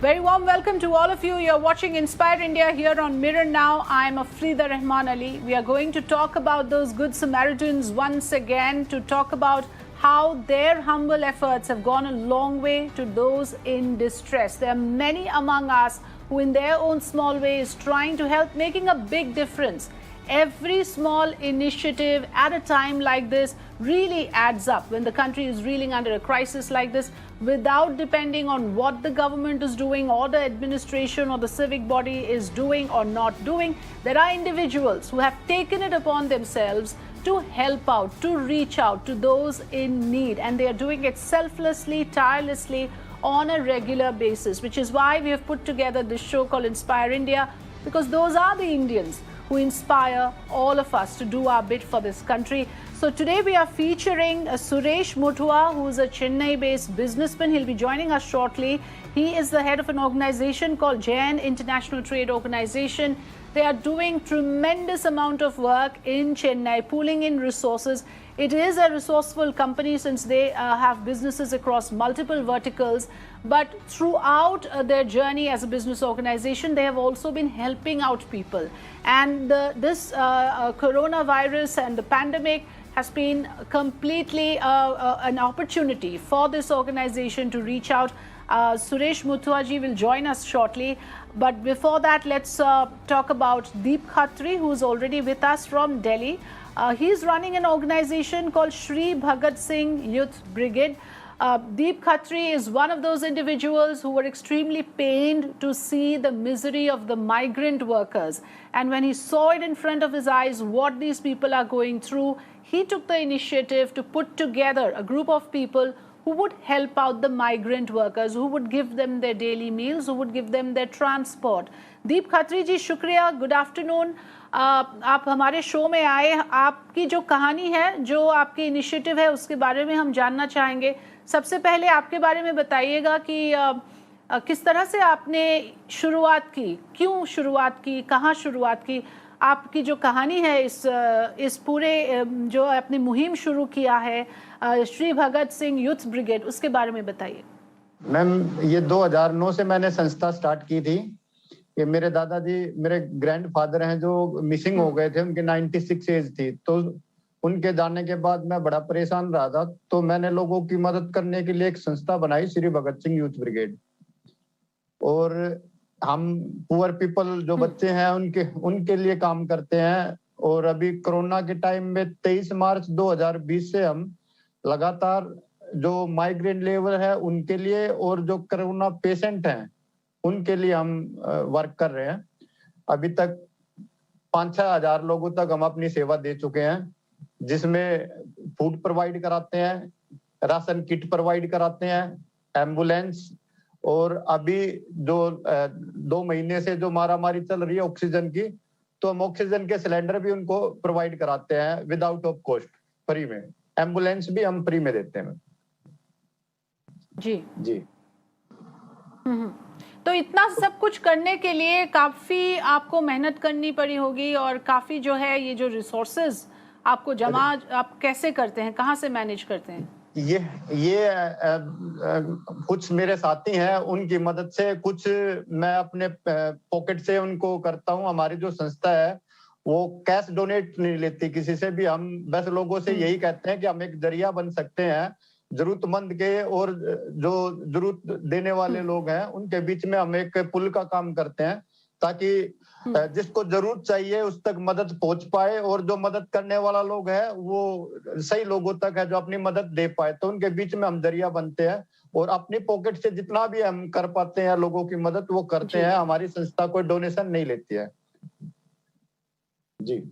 Very warm welcome to all of you. You're watching Inspire India here on Mirror Now. I'm Afrida Rahman Ali. We are going to talk about those Good Samaritans once again, to talk about how their humble efforts have gone a long way to those in distress. There are many among us who in their own small way is trying to help, making a big difference. Every small initiative at a time like this really adds up when the country is reeling under a crisis like this, without depending on what the government is doing or the administration or the civic body is doing or not doing. There are individuals who have taken it upon themselves to help out, to reach out to those in need, and they are doing it selflessly, tirelessly on a regular basis, which is why we have put together this show called Inspire India, because those are the Indians who inspire all of us to do our bit for this country. So today we are featuring Suresh Muthua, who is a Chennai-based businessman. He'll be joining us shortly. He is the head of an organization called Jain International Trade Organization. They are doing tremendous amount of work in Chennai, pooling in resources. It is a resourceful company since they have businesses across multiple verticals. But throughout their journey as a business organization, they have also been helping out people. And this coronavirus and the pandemic has been completely an opportunity for this organization to reach out. Suresh Muthua ji will join us shortly. But before that, let's talk about Deep Khatri, who is already with us from Delhi. He's running an organization called Shri Bhagat Singh Youth Brigade. Deep Khatri is one of those individuals who were extremely pained to see the misery of the migrant workers. And when he saw it in front of his eyes, what these people are going through, he took the initiative to put together a group of people who would help out the migrant workers, who would give them their daily meals, who would give them their transport. Deep Khatri ji, शुक्रिया, good afternoon. आप हमारे show में आए. आपकी जो कहानी है, जो आपकी इनिशिएटिव है, उसके बारे में हम जानना चाहेंगे. सबसे पहले आपके बारे में बताइएगा कि किस तरह से आपने शुरुआत की, क्यों शुरुआत की, कहाँ शुरुआत की. आपकी जो कहानी है इस पूरे जो आपने मुहिम शुरू किया है श्री भगत सिंह यूथ ब्रिगेड, उसके बारे में बताइए. मैम, ये 2009 से मैंने संस्था स्टार्ट की थी. ये मेरे दादाजी, मेरे ग्रैंडफादर हैं जो मिसिंग हो गए थे, उनके 96 एज थी. तो उनके जाने के बाद मैं बड़ा परेशान रहा था. तो मैंने लोगों की मदद करने के लिए एक संस्था बनाई, श्री भगत सिंह यूथ ब्रिगेड. और हम पुअर पीपल जो बच्चे हैं उनके लिए काम करते हैं. और अभी कोरोना के टाइम में 23 मार्च 2020 से हम लगातार जो माइग्रेंट लेबर है उनके लिए और जो कोरोना पेशेंट हैं उनके लिए हम वर्क कर रहे हैं. अभी तक 5-6 हजार लोगों तक हम अपनी सेवा दे चुके हैं, जिसमें फूड प्रोवाइड कराते हैं, राशन किट प्रोवाइड कराते हैं, एम्बुलेंस, और अभी जो 2 महीने से जो मारामारी चल रही है ऑक्सीजन की, तो हम ऑक्सीजन के सिलेंडर भी उनको प्रोवाइड कराते हैं विदाउट ऑफ कॉस्ट, फ्री में. एम्बुलेंस भी हम फ्री में देते हैं. जी जी. तो इतना सब कुछ करने के लिए काफी आपको मेहनत करनी पड़ी होगी, और काफी जो है ये जो रिसोर्सेज आपको जमा आप कैसे करते हैं, कहाँ से मैनेज करते हैं? ये कुछ मेरे साथी हैं, उनकी मदद से, कुछ मैं अपने पॉकेट से उनको करता हूँ. हमारी जो संस्था है वो कैश डोनेट नहीं लेती किसी से भी. हम बस लोगों से यही कहते हैं कि हम एक जरिया बन सकते हैं जरूरतमंद के, और जो जरूरत देने वाले लोग हैं उनके बीच में हम एक पुल का काम करते हैं, ताकि जिसको जरूरत चाहिए उस तक मदद पहुंच पाए, और जो मदद करने वाला लोग है वो सही लोगों तक है जो अपनी मदद दे पाए. तो उनके बीच में हम जरिया बनते हैं, और अपनी पॉकेट से जितना भी हम कर पाते हैं लोगों की मदद वो करते हैं. हमारी संस्था कोई डोनेशन नहीं लेती है. जी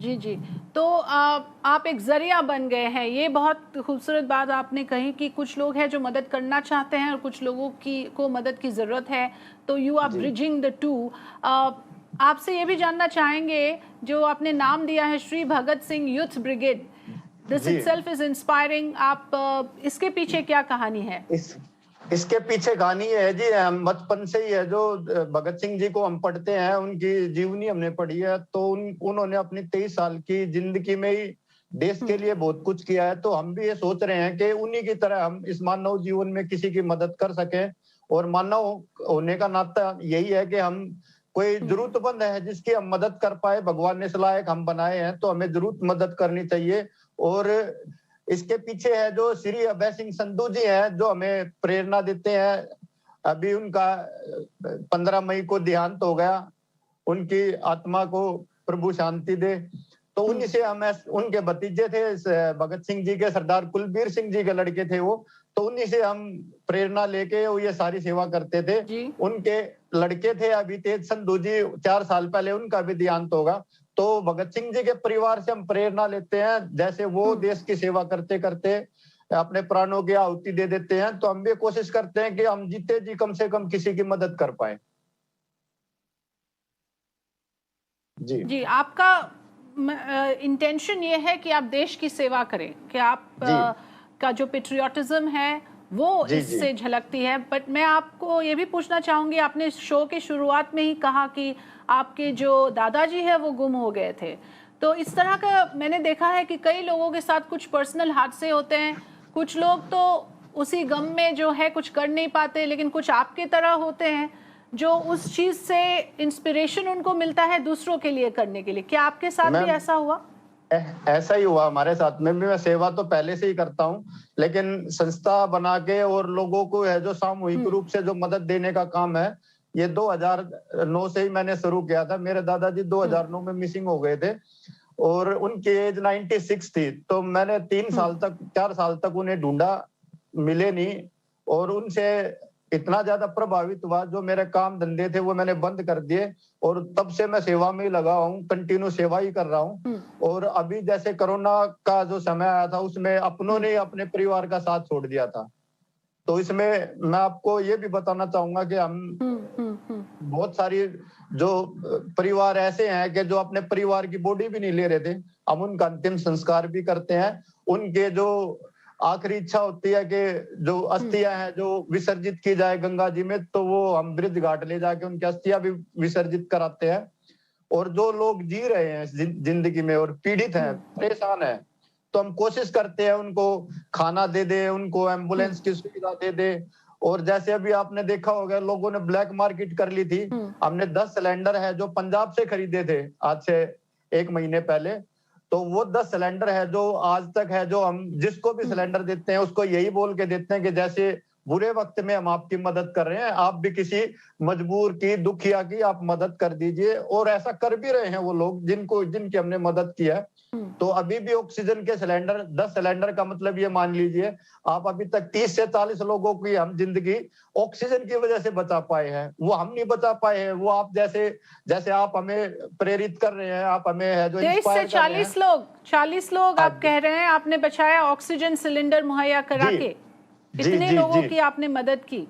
जी जी. तो आप एक जरिया बन गए हैं. ये बहुत खूबसूरत बात आपने कही कि कुछ लोग हैं जो मदद करना चाहते हैं और कुछ लोगों को मदद की ज़रूरत है, तो you are bridging the two. आपसे ये भी जानना चाहेंगे, जो आपने नाम दिया है Shri Bhagat Singh youth brigade, this itself is inspiring. आप इसके पीछे क्या कहानी है? इसके पीछे कहानी है जी, हम बचपन से ही है जो भगत सिंह जी को हम पढ़ते हैं, उनकी जीवनी हमने पढ़ी है. तो उन्होंने अपनी 23 साल की जिंदगी में ही देश के लिए बहुत कुछ किया है, तो हम भी ये सोच रहे हैं कि उन्हीं की तरह हम इस मानव जीवन में किसी की मदद कर सकें। और मानव होने का नाता यही है कि हम कोई जरूरतमंद है जिसकी हम मदद कर पाए, भगवान ने इस लायक हम बनाए हैं तो हमें जरूर मदद करनी चाहिए। और इसके पीछे है जो श्री अभय सिंह संधू जी हैं, जो हमें प्रेरणा देते हैं। अभी उनका 15 मई को देहांत हो गया, उनकी आत्मा को प्रभु शांति दे। तो उन्हीं से हम उनके भतीजे थे, भगत सिंह जी के, सरदार कुलबीर सिंह जी के लड़के थे वो, तो उन्हीं से हम प्रेरणा लेके वो ये सारी सेवा करते थे। उनके लड़के थे अभी तेज संधू जी, 4 साल पहले उनका भी देहांत होगा। तो भगत सिंह जी के परिवार से हम प्रेरणा लेते हैं, जैसे वो देश की सेवा करते करते अपने प्राणों की आहुति दे देते हैं, तो हम भी कोशिश करते हैं कि हम जीते जी कम से कम किसी की मदद कर पाए। जी जी, आपका इंटेंशन ये है कि आप देश की सेवा करें, कि आप का जो पेट्रियोटिज्म है वो इससे झलकती है। बट मैं आपको ये भी पूछना चाहूंगी, आपने शो के शुरुआत में ही कहा कि आपके जो दादाजी है वो गुम हो गए थे, तो इस तरह का मैंने देखा है कि कई लोगों के साथ कुछ पर्सनल हादसे होते हैं। कुछ लोग तो उसी गम में जो है कुछ कर नहीं पाते, लेकिन कुछ आपके तरह होते हैं जो उस चीज से इंस्पिरेशन उनको मिलता है दूसरों के लिए करने के लिए। क्या आपके साथ भी ऐसा हुआ? ऐसा ही हुआ हमारे साथ में भी। मैं सेवा तो पहले से ही करता हूँ, लेकिन संस्था बना के और लोगों को है जो सामूहिक रूप से जो मदद देने का काम है, ये 2009 से ही मैंने शुरू किया था। मेरे दादाजी 2009 में मिसिंग हो गए थे और उनकी एज 96 थी। तो मैंने 4 साल तक उन्हें ढूंढा, मिले नहीं, और उनसे इतना ज्यादा प्रभावित हुआ, जो मेरे काम धंधे थे वो मैंने बंद कर दिए और तब से मैं सेवा में ही लगा हूँ, कंटिन्यू सेवा ही कर रहा हूँ। और अभी जैसे कोरोना का जो समय आया था, उसमें अपनों ने अपने परिवार का साथ छोड़ दिया था। तो इसमें मैं आपको ये भी बताना चाहूंगा कि हम बहुत सारी जो परिवार ऐसे हैं कि जो अपने परिवार की बॉडी भी नहीं ले रहे थे, हम उनका अंतिम संस्कार भी करते हैं। उनके जो आखिरी इच्छा होती है कि जो अस्थियां हैं जो विसर्जित की जाए गंगा जी में, तो वो हम ब्रिज घाट ले जाके उनकी अस्थियां भी विसर्जित कराते हैं। और जो लोग जी रहे हैं जिंदगी में और पीड़ित हैं, परेशान हैं, तो हम कोशिश करते हैं उनको खाना दे दे, उनको एम्बुलेंस की सुविधा दे दे। और जैसे अभी आपने देखा होगा, लोगों ने ब्लैक मार्केट कर ली थी। हमने 10 सिलेंडर है जो पंजाब से खरीदे थे आज से 1 महीने पहले, तो वो 10 सिलेंडर है जो आज तक है, जो हम जिसको भी सिलेंडर देते हैं उसको यही बोल के देते हैं कि जैसे बुरे वक्त में हम आपकी मदद कर रहे हैं, आप भी किसी मजबूर की, दुखिया की आप मदद कर दीजिए। और ऐसा कर भी रहे हैं वो लोग जिनकी हमने मदद की है। तो अभी भी ऑक्सीजन के सिलेंडर 10 सिलेंडर का मतलब ये मान लीजिए आप अभी तक 30 से 40 लोगों की हम जिंदगी ऑक्सीजन की वजह से बचा पाए हैं। वो हम नहीं बचा पाए हैं, वो आप जैसे आप हमें प्रेरित कर रहे हैं, आप हमें है जो 30 से 40 लोग आप कह रहे हैं आपने बचाया ऑक्सीजन सिलेंडर मुहैया करा के। इतने लोगों की आपने मदद की?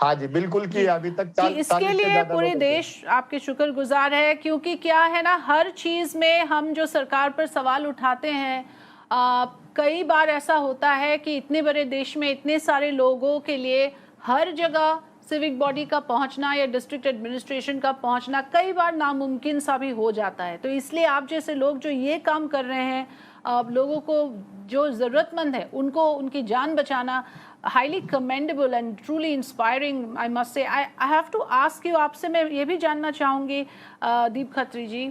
हाँ जी, बिल्कुल की। अभी तक इसके लिए पूरे देश आपके शुक्रगुजार है, क्योंकि क्या है ना, हर चीज में हम जो सरकार पर सवाल उठाते हैं, कई बार ऐसा होता है कि इतने बड़े देश में इतने सारे लोगों के लिए हर जगह सिविक बॉडी का पहुंचना या डिस्ट्रिक्ट एडमिनिस्ट्रेशन का पहुंचना कई बार नामुमकिन सा भी हो जाता है। तो इसलिए आप जैसे लोग जो ये काम कर रहे हैं, लोगों को जो ज़रूरतमंद है उनको उनकी जान बचाना, highly commendable and truly inspiring, I must say. I have to ask you, आपसे मैं ये भी जानना चाहूँगी दीप खत्री जी,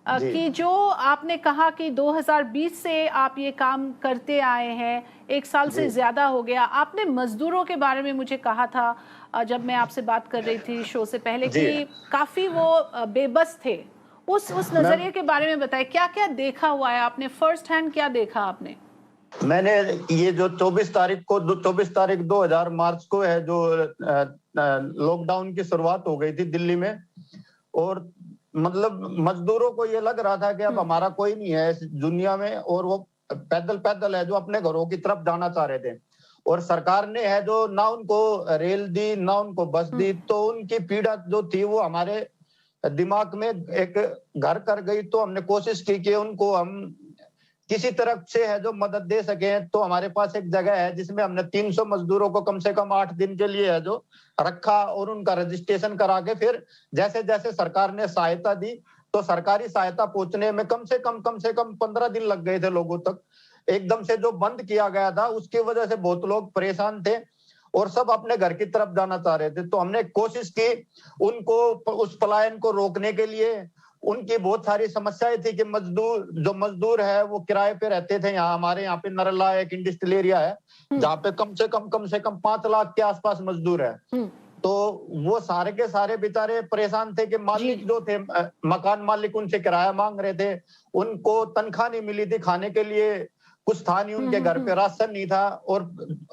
कि जो आपने कहा कि 2020 से आप ये काम करते आए हैं, 1 साल से ज़्यादा हो गया। आपने मजदूरों के बारे में मुझे कहा था जब मैं आपसे बात कर रही थी शो से पहले कि काफ़ी वो बेबस थे। उस नज़रिए के बारे में बताएं, क्या क्या देखा हुआ है आपने, फर्स्ट हैंड क्या देखा आपने? मैंने ये जो 24 तारीख 2000 मार्च को है जो लॉकडाउन की शुरुआत हो गई थी दिल्ली में, और मतलब मजदूरों को ये लग रहा था कि अब हमारा कोई नहीं है इस दुनिया में, और वो पैदल है जो अपने घरों की तरफ जाना चाह रहे थे। और सरकार ने है जो ना उनको रेल दी ना उनको बस दी, तो उनकी पीड़ा जो थी वो हमारे दिमाग में एक घर कर गई। तो हमने कोशिश की कि उनको हम किसी तरफ से है जो मदद दे सके। तो हमारे पास एक जगह है जिसमें हमने 300 मजदूरों को कम से कम 8 दिन के लिए है जो रखा, और उनका रजिस्ट्रेशन करा के फिर जैसे जैसे सरकार ने सहायता दी तो सरकारी सहायता पहुंचने में कम से कम 15 दिन लग गए थे लोगों तक। एकदम से जो बंद किया गया था उसकी वजह से बहुत लोग परेशान थे और सब अपने घर की तरफ जाना चाह रहे थे। तो हमने कोशिश की उनको उस पलायन को रोकने के लिए। उनकी बहुत सारी समस्याएं थी कि मजदूर है वो किराए पे रहते थे। यहाँ हमारे यहाँ पे नरला एक इंडस्ट्रियल एरिया है जहाँ पे कम से कम 5 लाख के आसपास मजदूर है। तो वो सारे के सारे बेचारे परेशान थे कि मालिक जो थे मकान मालिक उनसे किराया मांग रहे थे, उनको तनख्वाह नहीं मिली थी, खाने के लिए कुछ था नहीं, उनके घर पे राशन नहीं था और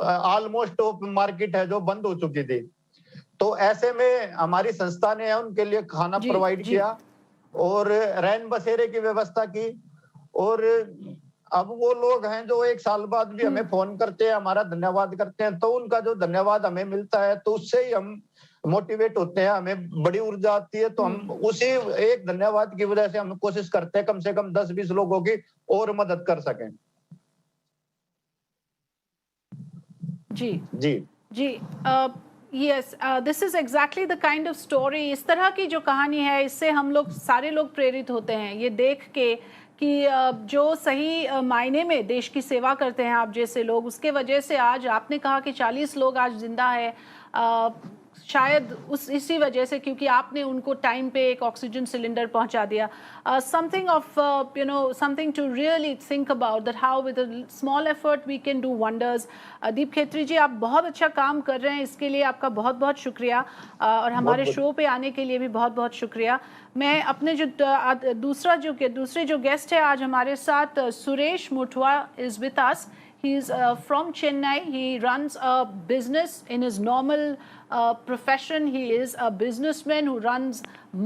ऑलमोस्ट मार्केट है जो बंद हो चुकी थी। तो ऐसे में हमारी संस्था ने उनके लिए खाना प्रोवाइड किया और रैन बसेरे की व्यवस्था की। और अब वो लोग हैं जो 1 साल बाद भी हमें फोन करते हैं, हमारा धन्यवाद करते हैं। तो उनका जो धन्यवाद हमें मिलता है तो उससे ही हम मोटिवेट होते हैं, हमें बड़ी ऊर्जा आती है। तो हम उसी एक धन्यवाद की वजह से हम कोशिश करते हैं कम से कम 10-20 लोगों की और मदद कर सकें। जी yes, this is exactly the kind of story. इस तरह की जो कहानी है इससे हम लोग सारे लोग प्रेरित होते हैं ये देख के कि जो सही मायने में देश की सेवा करते हैं आप जैसे लोग, उसके वजह से आज आपने कहा कि 40 लोग आज जिंदा है, शायद इसी वजह से क्योंकि आपने उनको टाइम पे एक ऑक्सीजन सिलेंडर पहुंचा दिया। Something of something to really think about that how with a small effort we can do wonders. Deep Khetri ji, आप बहुत अच्छा काम कर रहे हैं, इसके लिए आपका बहुत बहुत शुक्रिया और हमारे शो पे आने के लिए भी बहुत बहुत शुक्रिया। मैं अपने जो दूसरे जो गेस्ट है आज हमारे साथ, Suresh Muthwa is with us. He is from Chennai. He runs a business in his normal profession. He is a businessman who runs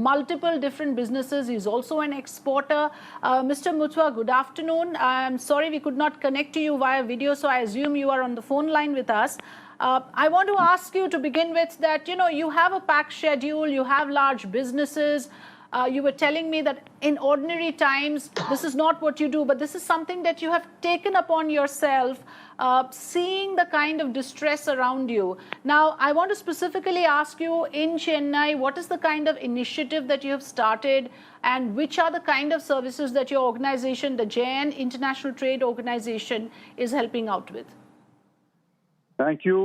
multiple different businesses. He's also an exporter. Mr. Muthwa, good afternoon. I'm sorry we could not connect to you via video, so I assume you are on the phone line with us. I want to ask you to begin with that, you have a packed schedule, you have large businesses. You were telling me that in ordinary times, this is not what you do, but this is something that you have taken upon yourself, seeing the kind of distress around you. Now, I want to specifically ask you, in Chennai, what is the kind of initiative that you have started and which are the kind of services that your organization, the Jain International Trade Organization, is helping out with? Thank you.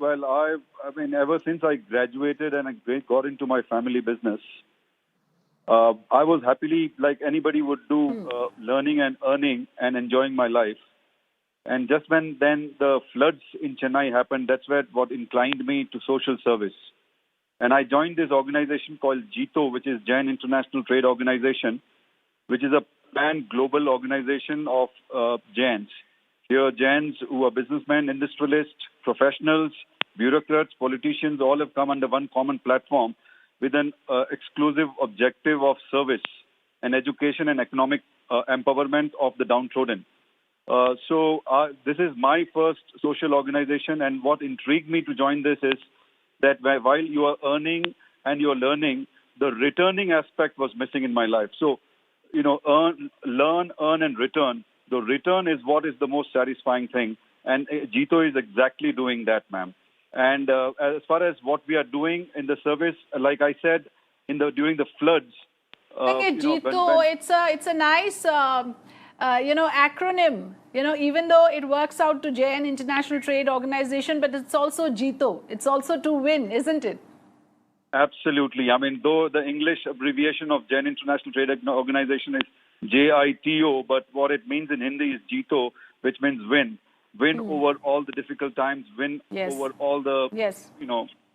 Well, I mean, ever since I graduated and I got into my family business, I was happily, like anybody would do, learning and earning and enjoying my life. And just when then the floods in Chennai happened, that's what inclined me to social service. And I joined this organization called JITO, which is Jain International Trade Organization, which is a pan-global organization of Jains. Here, Jains who are businessmen, industrialists, professionals, bureaucrats, politicians, all have come under one common platform with an exclusive objective of service and education and economic empowerment of the downtrodden. So this is my first social organization, and what intrigued me to join this is that while you are earning and you are learning, the returning aspect was missing in my life. So, learn, earn, and return. The return is what is the most satisfying thing, and JITO is exactly doing that, ma'am. And as far as what we are doing in the service, like I said, during the floods, JITO, it's a nice acronym. Even though it works out to Jain International Trade Organization, but it's also JITO. It's also to win, isn't it? Absolutely. I mean, though the English abbreviation of Jain International Trade Organization is JITO, but what it means in Hindi is JITO, which means win. Win over all the difficult times, win over all the,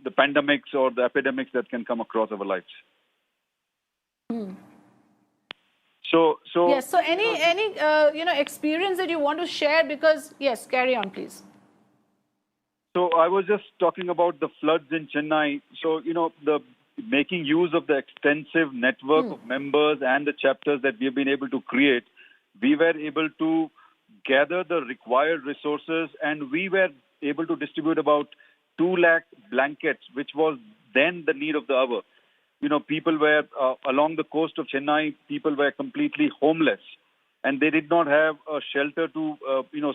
the pandemics or the epidemics that can come across our lives. So yes. So any experience that you want to share? Because yes, carry on, please. So I was just talking about the floods in Chennai. So the making use of the extensive network of members and the chapters that we have been able to create, we were able to gather the required resources, and we were able to distribute about 2 lakh blankets, which was then the need of the hour. People were along the coast of Chennai, people were completely homeless, and they did not have a shelter to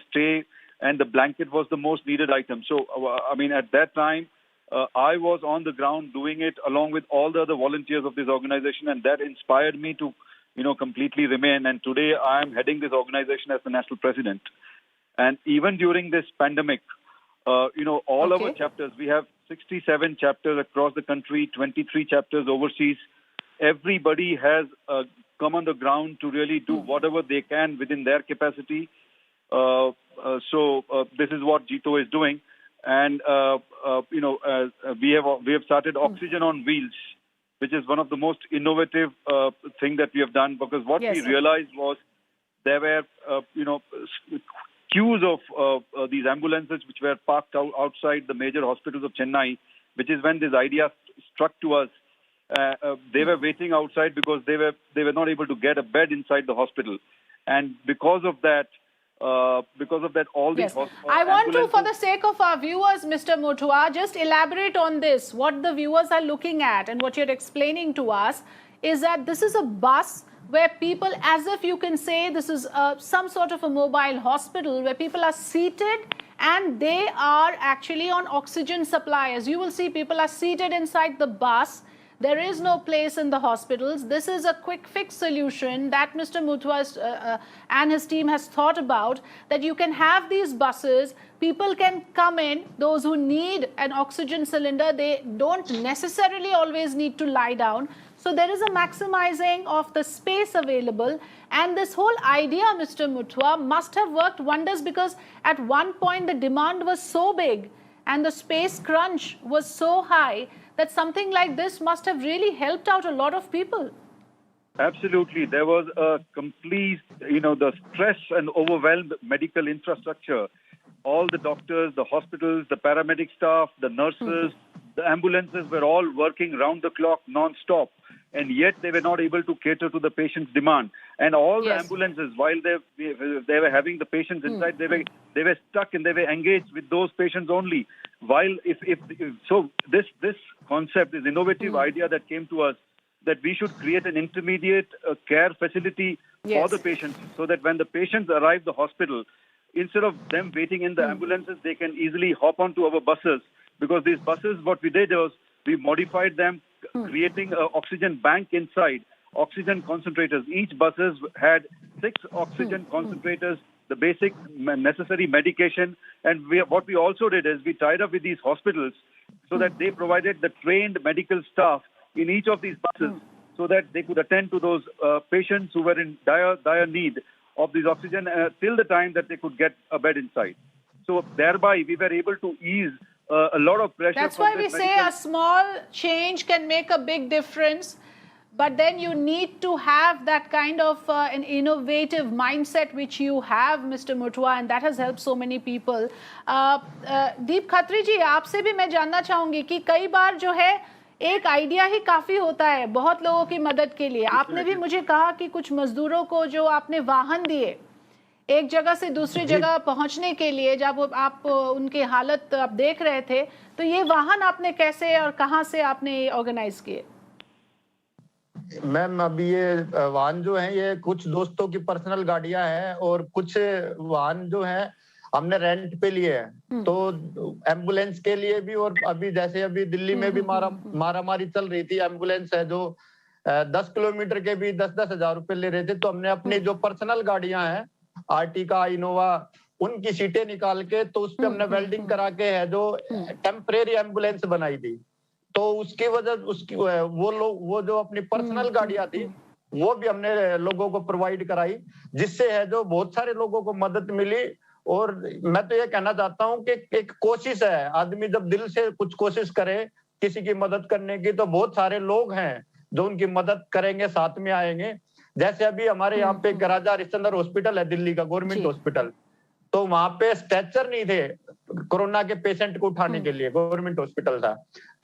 stay, and the blanket was the most needed item. So I mean, at that time, I was on the ground doing it along with all the other volunteers of this organization, and that inspired me to, completely remain. And today I am heading this organization as the national president. And even during this pandemic, all our chapters, we have 67 chapters across the country, 23 chapters overseas. Everybody has come on the ground to really do whatever they can within their capacity. So this is what Jito is doing. And, we have started Oxygen on Wheels, which is one of the most innovative thing that we have done, because what we realized was there were, queues of these ambulances which were parked outside the major hospitals of Chennai, which is when this idea struck to us. They were waiting outside because they were not able to get a bed inside the hospital, and because of that, all these. I want to, for the sake of our viewers, Mr. Motua, just elaborate on this. What the viewers are looking at and what you're explaining to us is that this is a bus where people, as if you can say this is some sort of a mobile hospital where people are seated and they are actually on oxygen supply. As you will see, people are seated inside the bus. There is no place in the hospitals. This is a quick fix solution that Mr. Motua and his team has thought about, that you can have these buses, people can come in, those who need an oxygen cylinder, they don't necessarily always need to lie down. So there is a maximizing of the space available. And this whole idea, Mr. Motua, must have worked wonders, because at one point the demand was so big and the space crunch was so high that something like this must have really helped out a lot of people. Absolutely. There was a complete, the stress and overwhelmed medical infrastructure. All the doctors, the hospitals, the paramedic staff, the nurses, the ambulances were all working round the clock, non-stop. And yet they were not able to cater to the patient's demand. And all the ambulances, while they were having the patients inside, they were stuck and they were engaged with those patients only. While this concept, this innovative idea that came to us, that we should create an intermediate care facility for the patients, so that when the patients arrive the hospital, instead of them waiting in the ambulances, they can easily hop onto our buses. Because these buses, what we did was we modified them, creating an oxygen bank inside, oxygen concentrators. Each buses had 6 oxygen concentrators, the basic necessary medication. And what we also did is we tied up with these hospitals so that they provided the trained medical staff in each of these buses, so that they could attend to those patients who were in dire need of this oxygen till the time that they could get a bed inside. So thereby we were able to ease a lot of pressure. That's why we say a small change can make a big difference. But then you need to have that kind of an innovative mindset which you have, Mr. Motua, and that has helped so many people. दीप खत्री जी, आपसे भी मैं जानना चाहूंगी कि कई बार जो है एक आइडिया ही काफी होता है बहुत लोगों की मदद के लिए. आपने भी मुझे कहा कि कुछ मजदूरों को जो आपने वाहन दिए एक जगह से दूसरी जगह पहुंचने के लिए, जब आप उनकी हालत आप देख रहे थे, तो ये वाहन आपने कैसे और कहां से आपने ऑर्गेनाइज किए? मैम, अभी ये वाहन जो है ये कुछ दोस्तों की पर्सनल गाड़ियां हैं और कुछ वाहन जो है हमने रेंट पे लिए हैं. तो एम्बुलेंस के लिए भी, और अभी जैसे अभी दिल्ली में भी मारामारी चल रही थी, एम्बुलेंस है जो 10 किलोमीटर के भी 10-10 हजार रुपए ले रहे थे. तो हमने अपनी जो पर्सनल गाड़ियां हैं, आर्टिका, इनोवा, उनकी सीटें निकाल के तो उस पे हमने वेल्डिंग करा के है जो टेम्परेरी एम्बुलेंस बनाई थी. तो उसकी वजह वो जो अपनी पर्सनल गाड़ियां थी वो भी हमने लोगों को प्रोवाइड कराई, जिससे है जो बहुत सारे लोगों को मदद मिली. और मैं तो ये कहना चाहता हूँ कि एक कोशिश है, आदमी जब दिल से कुछ कोशिश करे किसी की मदद करने की, तो बहुत सारे लोग हैं जो उनकी मदद करेंगे, साथ में आएंगे. जैसे अभी हमारे यहाँ पे राजा हरिश्चंद्र हॉस्पिटल है दिल्ली का, गवर्नमेंट हॉस्पिटल, तो वहां पे स्ट्रेचर नहीं थे कोरोना के पेशेंट को उठाने के लिए, गवर्नमेंट हॉस्पिटल था.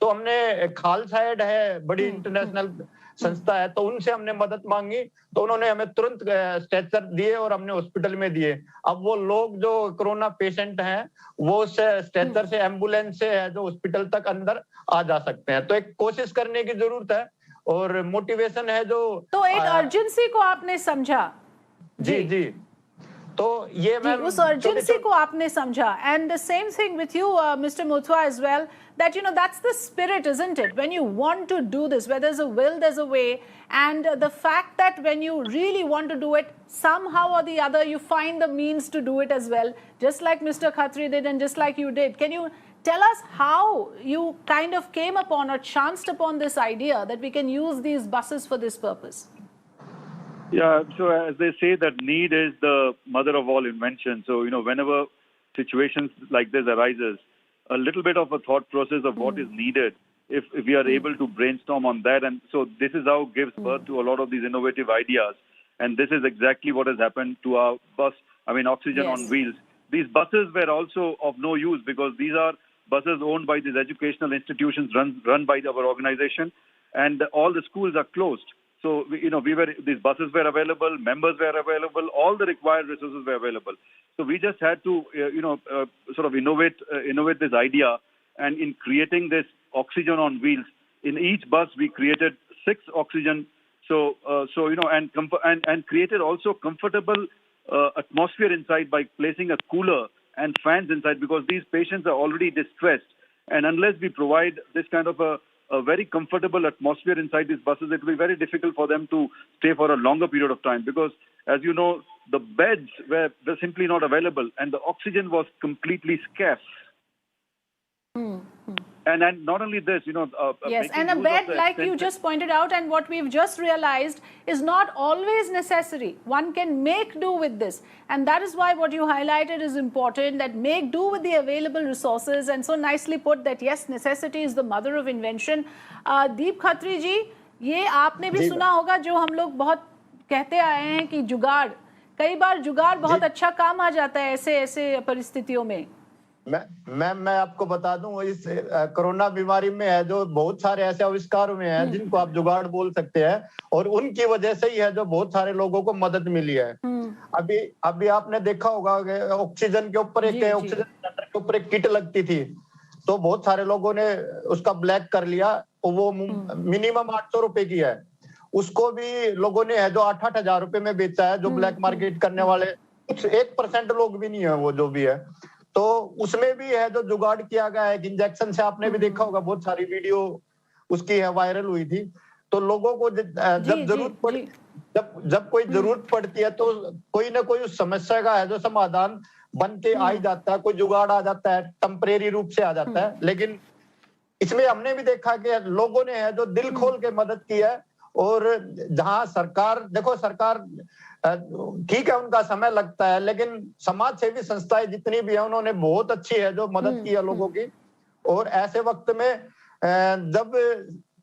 तो हमने खालसाइड है, बड़ी इंटरनेशनल संस्था है, तो उनसे हमने मदद मांगी, तो उन्होंने हमें तुरंत स्ट्रेचर दिए और हमने हॉस्पिटल में दिए. अब वो लोग जो कोरोना पेशेंट हैं वो स्ट्रेचर से, एम्बुलेंस से है जो हॉस्पिटल तक अंदर आ जा सकते हैं. तो एक कोशिश करने की जरूरत है और मोटिवेशन है जो. तो एक अर्जेंसी को आपने समझा. जी. तो ये जी, उस urgency को आपने समझा. And the same thing with you, Mr. Muthwa, as well, that that's the spirit, isn't it? When you want to do this, where there's a will, there's a way, and the fact that when you really want to do it, somehow or the other, you find the means to do it as well, just like Mr. Khatri did and just like you did. Can you tell us how you kind of came upon or chanced upon this idea that we can use these buses for this purpose? Yeah, so as they say that need is the mother of all invention. So, whenever situations like this arises, a little bit of a thought process of what is needed, if we are able to brainstorm on that. And so this is how gives birth to a lot of these innovative ideas. And this is exactly what has happened to our bus, Oxygen on Wheels. These buses were also of no use because these are buses owned by these educational institutions run by our organization. And all the schools are closed. So, these buses were available, members were available, all the required resources were available. So we just had to, sort of innovate this idea. And in creating this Oxygen on Wheels, in each bus we created 6 oxygen. And created also comfortable atmosphere inside by placing a cooler and fans inside because these patients are already distressed. And unless we provide this kind of a very comfortable atmosphere inside these buses, it will be very difficult for them to stay for a longer period of time because, as you know, the beds were simply not available and the oxygen was completely scarce. And not only this, yes, and a bed, like you just pointed out, and what we've just realized is not always necessary. One can make do with this. And that is why what you highlighted is important, that make do with the available resources. And so nicely put that, yes, necessity is the mother of invention. Deep Khatri ji, ये आपने भी सुना होगा जो हम लोग बहुत कहते आए हैं कि जुगाड़, कई बार जुगाड़ बहुत अच्छा काम आ जाता है ऐसे परिस्थितियों में. मैं आपको बता दूं, इस कोरोना बीमारी में है जो बहुत सारे ऐसे आविष्कार हुए हैं जिनको आप जुगाड़ बोल सकते हैं और उनकी वजह से ही है जो बहुत सारे लोगों को मदद मिली है. अभी आपने देखा होगा ऑक्सीजन के ऊपर ऑक्सीजन सिलेंडर के ऊपर एक किट लगती थी तो बहुत सारे लोगों ने उसका ब्लैक कर लिया. वो मिनिमम 800 रुपए की है. उसको भी लोगों ने है जो 8-8 हजार रुपए में बेचा है. जो ब्लैक मार्केट करने वाले कुछ 1% लोग भी नहीं है वो जो भी है. तो उसमें भी है जो जुगाड़ किया गया है. इंजेक्शन से आपने भी देखा होगा बहुत सारी वीडियो उसकी है वायरल हुई थी. तो लोगों को जब कोई जरूरत पड़ती है तो कोई ना कोई उस समस्या का है जो समाधान बन के आ ही जाता है. कोई जुगाड़ आ जाता है, टेम्परेरी रूप से आ जाता है. लेकिन इसमें हमने भी देखा कि लोगों ने है जो दिल खोल के मदद की है. और जहां सरकार ठीक है उनका समय लगता है लेकिन समाज सेवी संस्थाएं जितनी भी है उन्होंने बहुत अच्छी है जो मदद की है लोगों की. और ऐसे वक्त में जब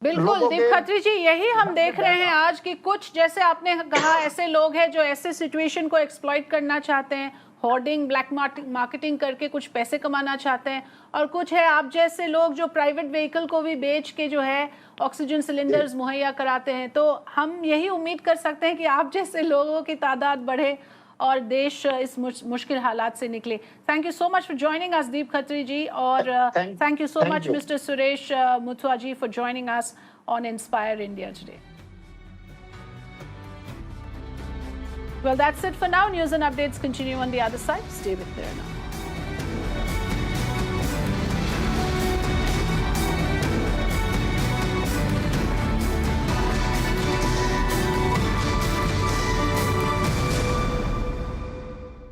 बिल्कुल दीप खत्री जी, यही हम देख रहे हैं आज कि कुछ जैसे आपने कहा ऐसे लोग हैं जो ऐसे सिचुएशन को एक्सप्लॉइट करना चाहते हैं, होर्डिंग ब्लैक मार्केटिंग करके कुछ पैसे कमाना चाहते हैं, और कुछ है आप जैसे लोग जो प्राइवेट व्हीकल को भी बेच के जो है ऑक्सीजन सिलेंडर्स मुहैया कराते हैं. तो हम यही उम्मीद कर सकते हैं कि आप जैसे लोगों की तादाद बढ़े और देश इस मुश्किल हालात से निकले. Thank you so much for joining us Deep Khatri ji, और thank you so much mister Suresh Muthwa ji for joining us on inspire India today. Well, that's it for now. News and updates continue on the other side. Stay with Mirror now.